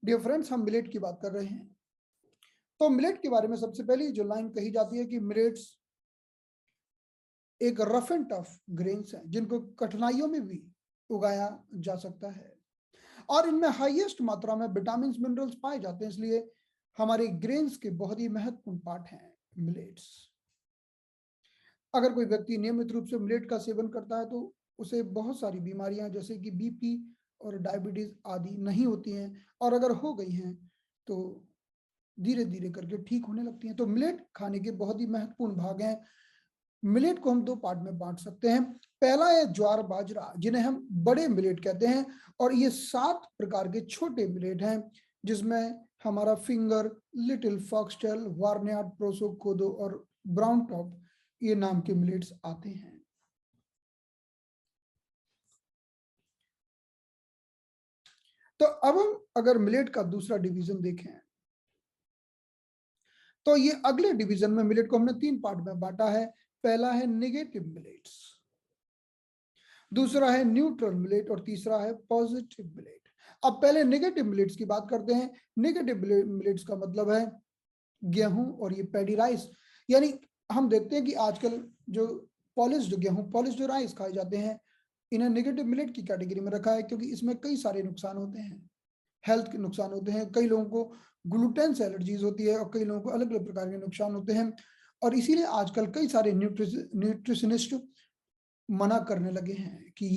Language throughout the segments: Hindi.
डियर फ्रेंड्स, हम मिलेट की बात कर रहे हैं। तो मिलेट के बारे में सबसे पहले जो लाइन कही जाती है कि मिलेट्स एक रफ एंड टफ ग्रेन्स हैं जिनको कठिनाइयों में भी उगाया जा सकता है और इनमें हाईएस्ट मात्रा में विटामिन मिनरल्स पाए जाते हैं, इसलिए हमारे ग्रेन्स के बहुत ही महत्वपूर्ण पार्ट हैं मिलेट्स। अगर कोई व्यक्ति नियमित रूप से मिलेट का सेवन करता है तो उसे बहुत सारी बीमारियां जैसे कि बीपी और डायबिटीज आदि नहीं होती हैं, और अगर हो गई हैं तो धीरे धीरे करके ठीक होने लगती हैं। तो मिलेट खाने के बहुत ही महत्वपूर्ण भाग हैं। मिलेट को हम दो पार्ट में बांट सकते हैं। पहला है ज्वार बाजरा, जिन्हें हम बड़े मिलेट कहते हैं, और ये 7 प्रकार के छोटे मिलेट हैं जिसमें हमारा फिंगर, लिटिल फॉक्सटेल, वार्नयार्ड, प्रोसो, कोदो और ब्राउन टॉप ये नाम के मिलेट्स आते हैं। तो अब हम अगर मिलेट का दूसरा डिवीजन देखें तो ये अगले डिवीजन में मिलेट को हमने 3 पार्ट में बांटा है। पहला है नेगेटिव मिलेट्स, दूसरा है न्यूट्रल मिलेट और तीसरा है पॉजिटिव मिलेट। अब पहले नेगेटिव मिलेट्स की बात करते हैं। नेगेटिव मिलेट्स का मतलब है गेहूं और ये पैडी राइस, यानी हम देखते हैं कि आजकल जो पॉलिश्ड गेहूं, पॉलिश्ड राइस खाए जाते हैं, इन्हें नेगेटिव मिलेट की कैटेगरी में रखा है क्योंकि इसमें कई सारे नुकसान होते हैं, हेल्थ के नुकसान होते हैं। कई लोगों को ग्लूटेन से एलर्जीज होती है और कई लोगों को अलग अलग प्रकार के नुकसान होते हैं, और इसीलिए आजकल कई सारे न्यूट्रिशनिस्ट मना करने लगे हैं कि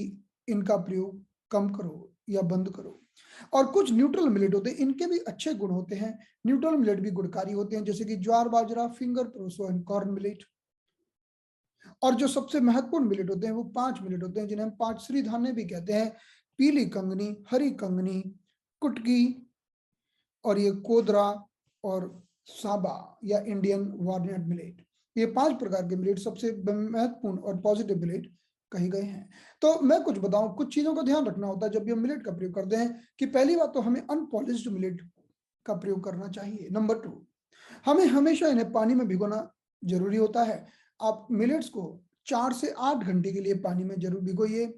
इनका प्रयोग कम करो या बंद करो। और कुछ न्यूट्रल मिलेट होते हैं, इनके भी अच्छे गुण होते हैं। न्यूट्रल मिलेट भी गुणकारी होते हैं जैसे कि jowar bajra, finger, proso and corn millet. और जो सबसे महत्वपूर्ण मिलेट होते हैं वो 5 मिलेट होते हैं जिन्हें हम 5 श्री धान्य भी कहते हैं। पीली कंगनी, हरी कंगनी, कुटकी और ये कोदरा और साबा या इंडियन वार्नट मिलेट। ये 5 प्रकार के मिलेट सबसे महत्वपूर्ण और पॉजिटिव मिलेट कहे गए हैं। तो मैं कुछ बताऊं, कुछ चीजों का ध्यान रखना होता है जब भी हम मिलेट का प्रयोग करते हैं कि पहली बात तो हमें अनपॉलिश्ड मिलेट का प्रयोग करना चाहिए। नंबर 2, हमें हमेशा इन्हें पानी में भिगोना जरूरी होता है। आप मिलेट्स को 4 से 8 घंटे के लिए पानी में जरूर भिगोइए।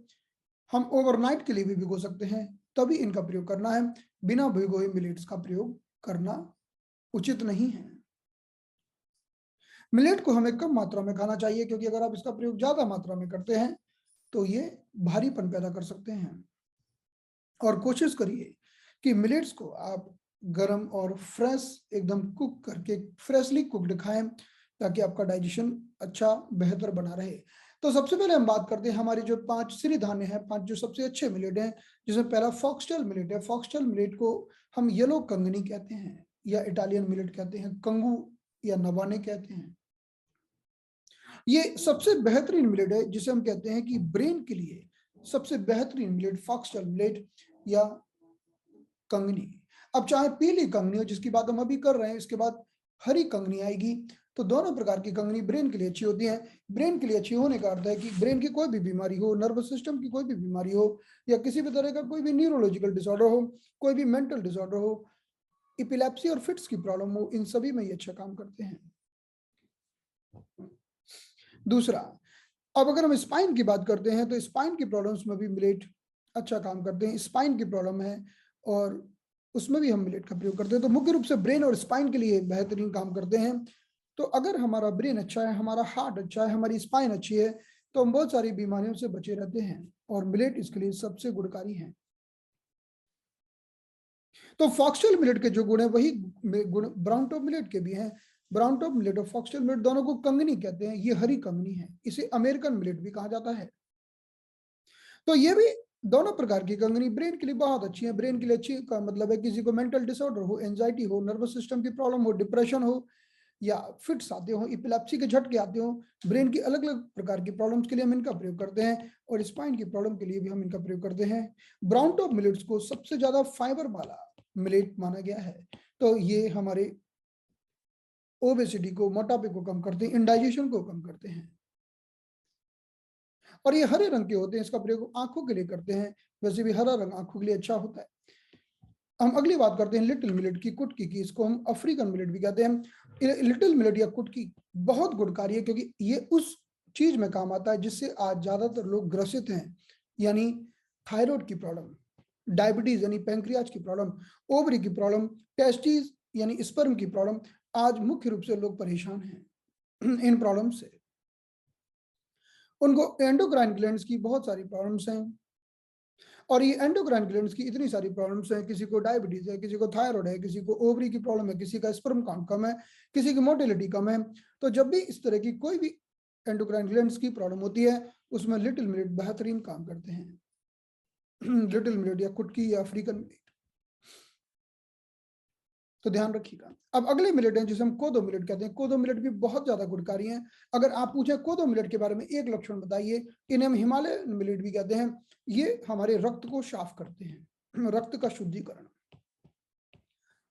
हम ओवरनाइट के लिए भी भिगो सकते हैं, तभी इनका प्रयोग करना है। बिना भिगोए मिलेट्स का प्रयोग करना उचित नहीं है। मिलेट को हमें कम मात्रा में खाना चाहिए क्योंकि अगर आप इसका प्रयोग ज्यादा मात्रा में करते हैं तो ये भारीपन पैदा कर सकते हैं। और कोशिश करिए कि मिलेट्स को आप गरम और फ्रेश एकदम कुक करके फ्रेशली कुक्ड खाएं ताकि आपका डाइजेशन अच्छा बेहतर बना रहे। तो सबसे पहले हम बात करते हैं हमारी जो 5 सिरी धान्य हैं, 5 जो सबसे अच्छे मिलेट हैं, जिसमें पहला फॉक्सटेल मिलेट है। फॉक्सटेल मिलेट को हम येलो कंगनी कहते हैं या इटालियन मिलेट कहते हैं, कंगू या नवाने कहते हैं। ये सबसे बेहतरीन मिलेट है जिसे हम कहते हैं कि ब्रेन के लिए सबसे बेहतरीन मिलेट फॉक्सटेल मिलेट या कंगनी। अब चाहे पीली कंगनी हो जिसकी बात हम अभी कर रहे हैं, इसके बाद हरी कंगनी आएगी, तो दोनों प्रकार की कंगनी ब्रेन के लिए अच्छी होती है। ब्रेन के लिए अच्छी होने का अर्थ है कि ब्रेन की कोई भी बीमारी हो, नर्वस सिस्टम की कोई भी बीमारी हो, या किसी भी तरह का कोई भी न्यूरोलॉजिकल डिसऑर्डर हो, कोई भी मेंटल डिसऑर्डर हो, इपिलेप्सी और फिट्स की प्रॉब्लम हो, इन सभी में ये अच्छा काम करते हैं। दूसरा, अब अगर हम स्पाइन की बात करते हैं तो स्पाइन की प्रॉब्लम्स में भी मिलेट अच्छा काम करते हैं। स्पाइन की प्रॉब्लम है और उसमें भी हम मिलेट का प्रयोग करते हैं। तो मुख्य रूप से ब्रेन और स्पाइन के लिए बेहतरीन काम करते हैं। तो अगर हमारा ब्रेन अच्छा है, हमारा हार्ट अच्छा है, हमारी स्पाइन अच्छी है, तो हम बहुत सारी बीमारियों से बचे रहते हैं, और मिलेट इसके लिए सबसे गुणकारी है। तो फॉक्सटेल मिलेट के जो गुण है वही गुण ब्राउन टॉप मिलेट के भी हैं। ब्राउन टॉप मिलेट और फॉक्सटेल मिलेट दोनों को कंगनी कहते हैं। ये हरी कंगनी है, इसे अमेरिकन मिलेट भी कहा जाता है। तो ये भी दोनों प्रकार की कंगनी ब्रेन के लिए बहुत अच्छी है। ब्रेन के लिए अच्छी का मतलब है किसी को मेंटल डिसऑर्डर हो, एंजाइटी हो, नर्वस सिस्टम की प्रॉब्लम हो, डिप्रेशन हो, या फिट्स आते हो, इपिलेप्सी के झटके आते हो, ब्रेन की अलग अलग प्रकार की प्रॉब्लम्स के लिए हम इनका प्रयोग करते हैं, और स्पाइन की प्रॉब्लम के लिए भी हम इनका प्रयोग करते हैं। ब्राउन टॉप मिलेट्स को सबसे ज्यादा फाइबर वाला मिलेट माना गया है। तो ये हमारे ओबेसिटी को, मोटापे को कम करते हैं, इंडाइजेशन को कम करते हैं, और ये हरे रंग के होते हैं। इसका प्रयोग आंखों के लिए करते हैं, वैसे भी हरा रंग आंखों के लिए अच्छा होता है। हम अगली बात करते हैं लिटिल मिलेट की, कुटकी की। इसको हम अफ्रीकन मिलेट भी कहते हैं। लिटिल मिलेट या कुटकी बहुत गुणकारी है क्योंकि ये उस चीज में काम आता है जिससे आज ज्यादातर लोग ग्रसित हैं, यानी थायराइड की प्रॉब्लम। डायबिटीज यानी पैंक्रियाज की प्रॉब्लम, ओवरी की प्रॉब्लम, टेस्टिस यानी स्पर्म की प्रॉब्लम, आज मुख्य रूप से लोग परेशान हैं इन प्रॉब्लम से। उनको एंडोक्राइन ग्लैंड्स की बहुत सारी प्रॉब्लम्स हैं, और ये एंडोक्राइन ग्लैंड्स की इतनी सारी प्रॉब्लम्स हैं, किसी को डायबिटीज है, किसी को थायराइड है, किसी को ओवरी की प्रॉब्लम है, किसी का स्पर्म काउंट कम है, किसी की मोटिलिटी कम है। तो जब भी इस तरह की कोई भी एंडोक्राइन ग्लैंड्स की प्रॉब्लम होती है, उसमें लिटिल मिलेट बेहतरीन काम करते हैं लिटिल मिलेट या कुटकी या अफ्रीकन मिलेट, तो ध्यान रखिएगा। अब अगले मिलेट हैं जिसे हम कोदो मिलेट कहते हैं। कोदो मिलेट भी बहुत ज्यादा गुणकारी हैं। अगर आप पूछें कोदो मिलेट के बारे में एक लक्षण बताइए, इन्हें हम हिमालयन मिलेट भी कहते हैं। ये हमारे रक्त को साफ करते हैं, रक्त का शुद्धिकरण।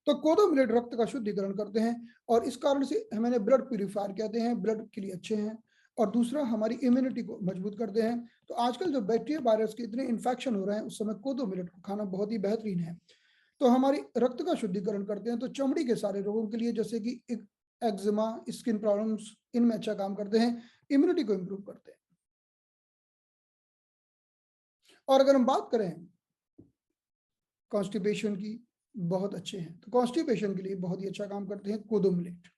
तो कोदो मिलेट रक्त का शुद्धिकरण करते हैं, और इस कारण से हमें ब्लड प्यूरिफायर कहते हैं, ब्लड के लिए अच्छे हैं। और दूसरा, हमारी इम्यूनिटी को मजबूत करते हैं। तो आजकल जो बैक्टीरिया वायरस के इतने इन्फेक्शन हो रहे हैं, उस समय कोदो मिलेट को खाना बहुत ही बेहतरीन है। तो हमारी रक्त का शुद्धिकरण करते हैं। तो चमड़ी के सारे रोगों के लिए, जैसे कि एक्जिमा, स्किन प्रॉब्लम्स, इनमें अच्छा काम करते हैं। इम्यूनिटी को इंप्रूव करते हैं। और अगर हम बात करें कॉन्स्टिपेशन की, बहुत अच्छे हैं। तो कॉन्स्टिपेशन के लिए बहुत ही अच्छा काम करते हैं कोदो मिलेट।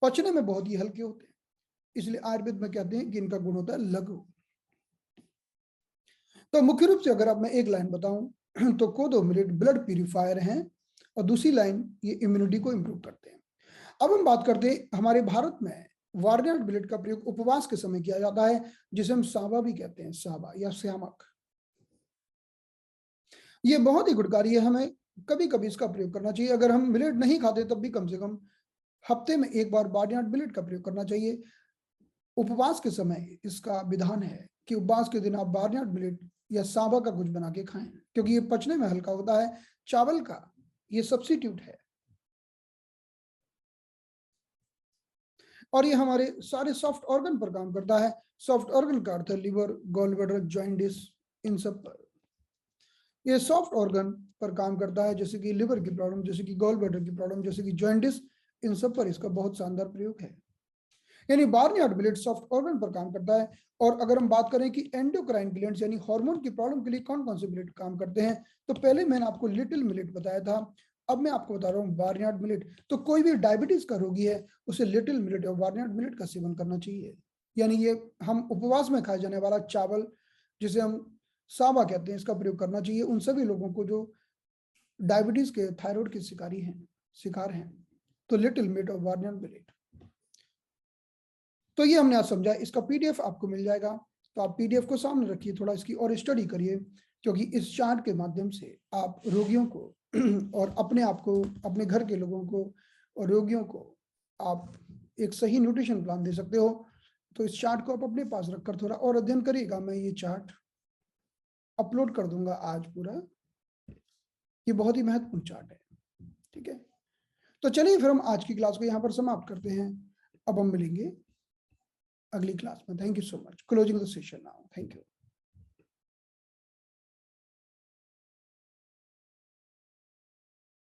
पचने में बहुत ही हल्के होते हैं, इसलिए आयुर्वेद में कहते हैं कि इनका गुण होता है लघु। तो मुख्य रूप से अगर अब मैं एक लाइन बताऊं तो कोदो मिलेट ब्लड प्यूरिफायर हैं, और दूसरी लाइन ये इम्यूनिटी को इंप्रूव करते हैं। अब हम बात करते हैं, हमारे भारत में वारनट मिलेट का प्रयोग उपवास के समय किया जाता है, जिसे हम सावा भी कहते हैं, सावा या श्यामक। ये बहुत ही गुणकारी है, हमें कभी कभी इसका प्रयोग करना चाहिए। अगर हम मिलेट नहीं खाते तब भी कम से कम हफ्ते में एक बार बारनाट मिलेट का प्रयोग करना चाहिए। उपवास के समय इसका विधान है कि उपवास के दिन आप बारनाट मिलेट या सांबा का कुछ बना के खाएं, क्योंकि ये पचने में हल्का होता है। चावल का ये सब्स्टिट्यूट है, और ये हमारे सारे सॉफ्ट ऑर्गन पर काम करता है। सॉफ्ट ऑर्गन का अर्थ है लिवर, गॉल ब्लैडर, जॉइंटिस, इन सब पर ये सॉफ्ट ऑर्गन पर काम करता है, जैसे कि लिवर की प्रॉब्लम, जैसे कि गॉल ब्लैडर की प्रॉब्लम, जैसे कि जॉइंटिस, इन सब पर इसका बहुत शानदार प्रयोग है। यानी बार्नियार्ड मिलेट सॉफ्ट ऑर्गन पर काम करता है। और अगर हम बात करें कि एंडोक्राइन ग्लैंड्स यानी हार्मोन की प्रॉब्लम के लिए कौन कौन से मिलेट काम करते हैं, तो पहले मैंने आपको लिटिल मिलेट बताया था, अब मैं आपको बता रहा हूँ बार्नियार्ड मिलेट। तो कोई भी डायबिटीज का रोगी है, उसे लिटिल मिलेट और बार्नियार्ड मिलेट का सेवन करना चाहिए। यानी ये हम उपवास में खाए जाने वाला चावल, जिसे हम सावा कहते हैं, इसका प्रयोग करना चाहिए उन सभी लोगों को जो डायबिटीज के, थायराइड के शिकार हैं। तो लिटिल मिलेट और बार्नियार्ड मिलेट, तो ये हमने आज समझा। इसका पीडीएफ आपको मिल जाएगा, तो आप पीडीएफ को सामने रखिए, थोड़ा इसकी और स्टडी करिए, क्योंकि इस चार्ट के माध्यम से आप रोगियों को और अपने आप को, अपने घर के लोगों को और रोगियों को आप एक सही न्यूट्रिशन प्लान दे सकते हो। तो इस चार्ट को आप अपने पास रखकर थोड़ा और अध्ययन करिएगा। मैं ये चार्ट अपलोड कर दूंगा आज पूरा, ये बहुत ही महत्वपूर्ण चार्ट है। ठीक है, तो चलिए फिर हम आज की क्लास को यहाँ पर समाप्त करते हैं। अब हम मिलेंगे अगली क्लास में। Thank you so much. Closing the session now. Thank you.